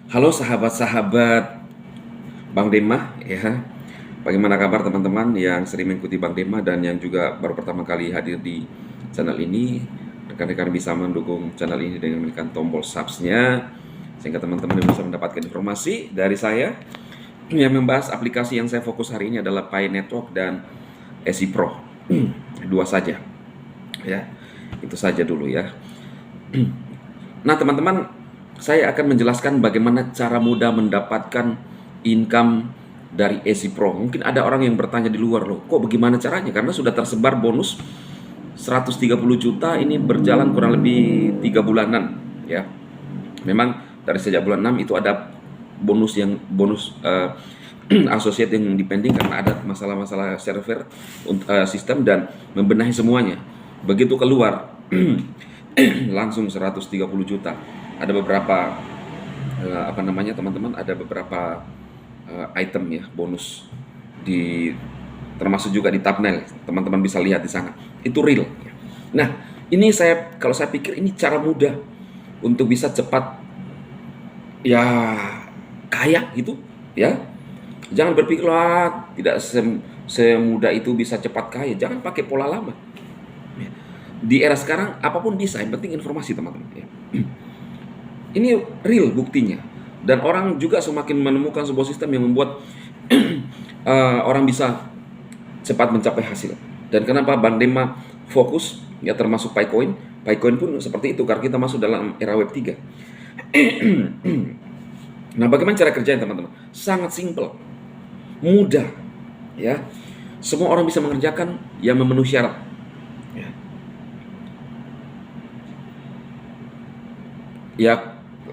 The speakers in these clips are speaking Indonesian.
Halo sahabat-sahabat Bang Dema ya. Bagaimana kabar teman-teman yang sering mengikuti Bang Dema dan yang juga baru pertama kali hadir di channel ini. Rekan-rekan bisa mendukung channel ini dengan menekan tombol subs-nya sehingga teman-teman bisa mendapatkan informasi dari saya yang membahas aplikasi yang saya fokus hari ini adalah Pi Network dan SI Pro. Dua saja. Ya. Itu saja dulu ya. Nah, teman-teman, saya akan menjelaskan bagaimana cara mudah mendapatkan income dari SI Pro. Mungkin ada orang yang bertanya di luar, loh, kok bagaimana caranya? Karena sudah tersebar bonus 130 juta ini berjalan kurang lebih 3 bulanan ya. Memang dari sejak bulan 6 itu ada bonus associate yang dipending karena ada masalah-masalah server sistem dan membenahi semuanya. Begitu keluar langsung 130 juta. Ada beberapa teman-teman, ada beberapa item ya bonus di termasuk juga di thumbnail. Teman-teman bisa lihat di sana. Itu real. Nah, ini kalau saya pikir ini cara mudah untuk bisa cepat ya kaya gitu ya. Jangan berpikir lah tidak semudah itu bisa cepat kaya. Jangan pakai pola lama. Di era sekarang apapun bisa, yang penting informasi teman-teman ya. Ini real buktinya. Dan orang juga semakin menemukan sebuah sistem yang membuat orang bisa cepat mencapai hasil. Dan kenapa Bang Dema fokus ya termasuk Picoin. Picoin pun seperti itu karena kita masuk dalam era Web 3. Nah, bagaimana cara kerjanya teman-teman? Sangat simple. Mudah ya. Semua orang bisa mengerjakan yang memenuhi syarat. Ya,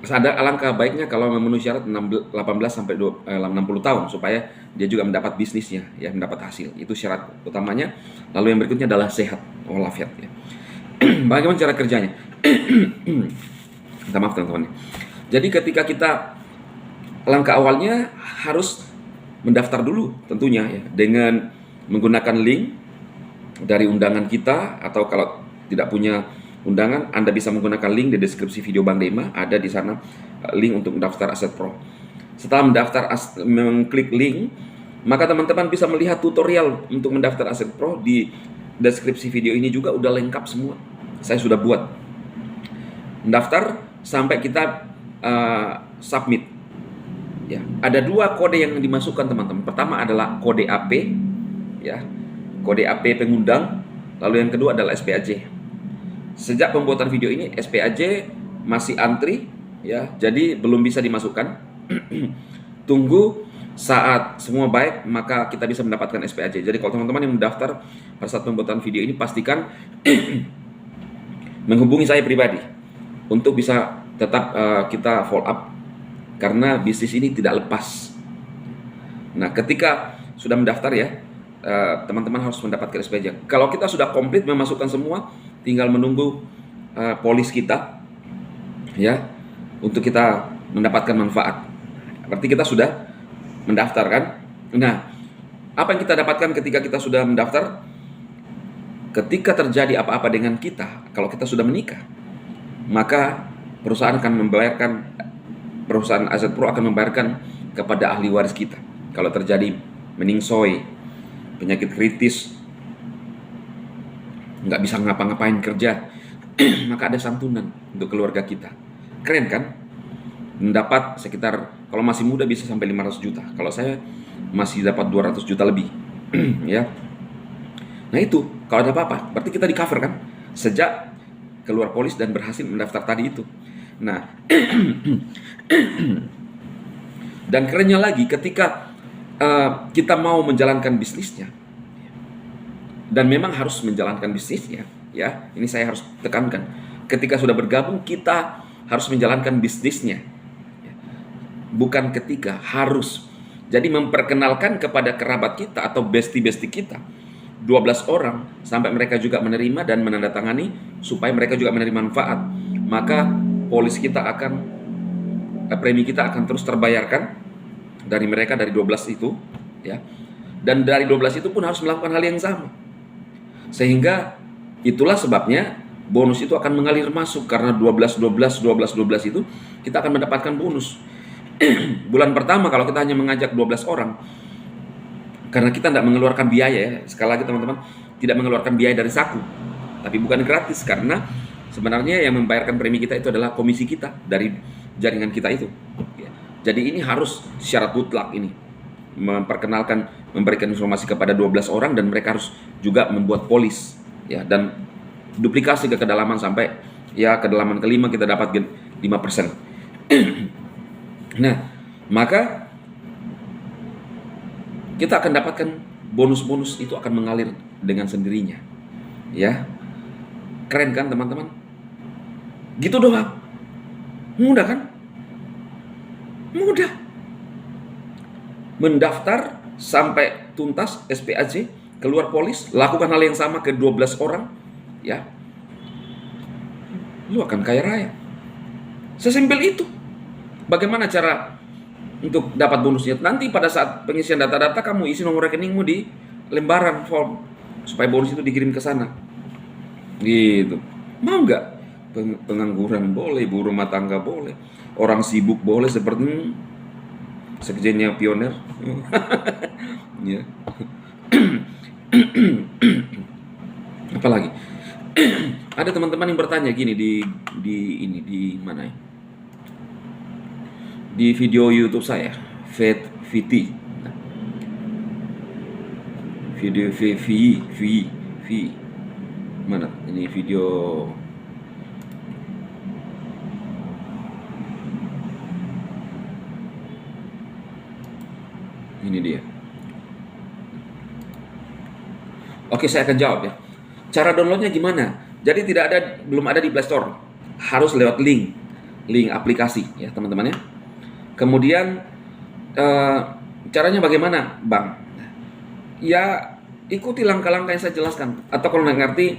ada alangkah baiknya kalau memenuhi syarat 18 sampai 60 tahun supaya dia juga mendapat bisnisnya ya, mendapat hasil. Itu syarat utamanya. Lalu yang berikutnya adalah sehat walafiat ya. Bagaimana cara kerjanya? Minta maaf teman-teman. Jadi ketika kita langkah awalnya harus mendaftar dulu tentunya ya dengan menggunakan link dari undangan kita, atau kalau tidak punya undangan, Anda bisa menggunakan link di deskripsi video Bang Dema, ada di sana link untuk mendaftar Aset Pro. Setelah mengklik link, maka teman-teman bisa melihat tutorial untuk mendaftar Aset Pro di deskripsi video ini juga udah lengkap semua. Saya sudah buat. Mendaftar sampai kita submit. Ya, ada dua kode yang dimasukkan teman-teman. Pertama adalah kode AP, ya, kode AP pengundang. Lalu yang kedua adalah SPAJ. Sejak pembuatan video ini SPAJ masih antri ya, jadi belum bisa dimasukkan. Tunggu saat semua baik maka kita bisa mendapatkan SPAJ. Jadi kalau teman-teman yang mendaftar pada saat pembuatan video ini, pastikan menghubungi saya pribadi untuk bisa tetap kita follow up karena bisnis ini tidak lepas. Nah, ketika sudah mendaftar ya, teman-teman harus mendapatkan SPAJ. Kalau kita sudah komplit memasukkan semua, tinggal menunggu polis kita ya untuk kita mendapatkan manfaat. Berarti kita sudah mendaftar kan? Nah, apa yang kita dapatkan ketika kita sudah mendaftar? Ketika terjadi apa-apa dengan kita, kalau kita sudah menikah, maka perusahaan Aset Pro akan membayarkan kepada ahli waris kita. Kalau terjadi meningsoy, penyakit kritis, nggak bisa ngapa-ngapain kerja, maka ada santunan untuk keluarga kita. Keren kan? Mendapat sekitar, kalau masih muda bisa sampai 500 juta. Kalau saya masih dapat 200 juta lebih. Ya. Nah itu, kalau ada apa-apa, berarti kita di cover kan? Sejak keluar polis dan berhasil mendaftar tadi itu. Nah, dan kerennya lagi ketika kita mau menjalankan bisnisnya, dan memang harus menjalankan bisnisnya ya, ini saya harus tekankan, ketika sudah bergabung kita harus menjalankan bisnisnya, bukan ketika, harus. Jadi memperkenalkan kepada kerabat kita atau bestie-bestie kita 12 orang sampai mereka juga menerima dan menandatangani supaya mereka juga menerima manfaat, maka polis kita premi kita akan terus terbayarkan dari mereka, dari 12 itu ya. Dan dari 12 itu pun harus melakukan hal yang sama. Sehingga itulah sebabnya bonus itu akan mengalir masuk, karena 12 itu kita akan mendapatkan bonus. Bulan pertama kalau kita hanya mengajak 12 orang, karena kita tidak mengeluarkan biaya ya, sekali lagi teman-teman, tidak mengeluarkan biaya dari saku, tapi bukan gratis, karena sebenarnya yang membayarkan premi kita itu adalah komisi kita dari jaringan kita itu. Jadi ini harus syarat mutlak ini, memperkenalkan, memberikan informasi kepada 12 orang, dan mereka harus juga membuat polis ya, dan duplikasi ke kedalaman sampai ya kedalaman kelima kita dapat 5%. Nah, maka kita akan dapatkan bonus-bonus itu akan mengalir dengan sendirinya. Ya. Keren kan teman-teman? Gitu doang. Mudah kan? Mudah. Mendaftar sampai tuntas SPAJ, keluar polis, lakukan hal yang sama ke 12 orang, ya. Lu akan kaya raya. Sesimpel itu. Bagaimana cara untuk dapat bonusnya? Nanti pada saat pengisian data-data, kamu isi nomor rekeningmu di lembaran form supaya bonus itu dikirim ke sana. Gitu. Mau nggak? Pengangguran boleh, ibu rumah tangga boleh, orang sibuk boleh, seperti sekjennya Pioner. Ya. Apalagi? Ada teman-teman yang bertanya gini di mana ya? Di video YouTube saya, VT. Video V mana? Ini video ini dia. Oke, saya akan jawab ya. Cara downloadnya gimana? Jadi belum ada di Play Store. Harus lewat link aplikasi ya teman-teman ya. Kemudian caranya bagaimana, Bang? Ya ikuti langkah-langkah yang saya jelaskan. Atau kalau nggak ngerti,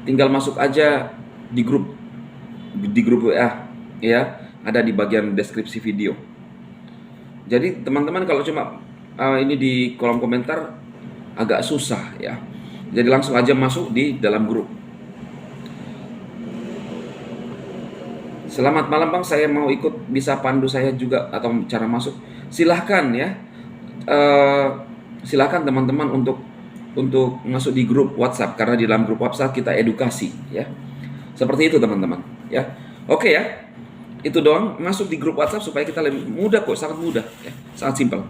tinggal masuk aja di grup WA ya, ada di bagian deskripsi video. Jadi teman-teman kalau cuma ini di kolom komentar agak susah ya. Jadi langsung aja masuk di dalam grup. Selamat malam Bang, saya mau ikut, bisa pandu saya juga atau cara masuk? Silahkan ya. Silahkan teman-teman untuk masuk di grup WhatsApp, karena di dalam grup WhatsApp kita edukasi ya. Seperti itu teman-teman ya. Oke ya. Itu doang, masuk di grup WhatsApp supaya kita lebih mudah kok, sangat mudah ya. Sangat simpel.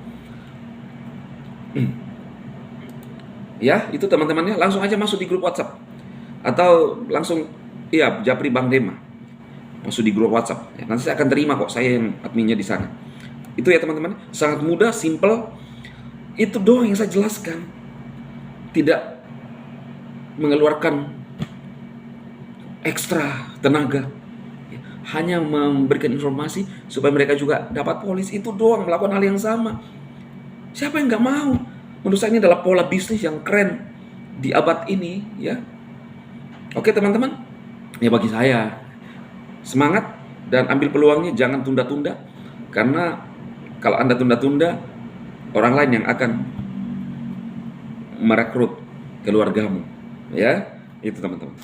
Ya, itu teman-temannya langsung aja masuk di grup WhatsApp. Atau langsung Japri Bang Dema. Masuk di grup WhatsApp. Ya, nanti saya akan terima kok, saya yang adminnya di sana. Itu ya teman-teman, sangat mudah, simple. Itu doang yang saya jelaskan. Tidak mengeluarkan ekstra tenaga. Hanya memberikan informasi supaya mereka juga dapat polis. Itu doang, melakukan hal yang sama. Siapa yang nggak mau? Menurut saya ini adalah pola bisnis yang keren di abad ini ya. Oke teman-teman, ya bagi saya semangat dan ambil peluangnya, jangan tunda-tunda, karena kalau Anda tunda-tunda, orang lain yang akan merekrut keluargamu ya. Itu teman-teman.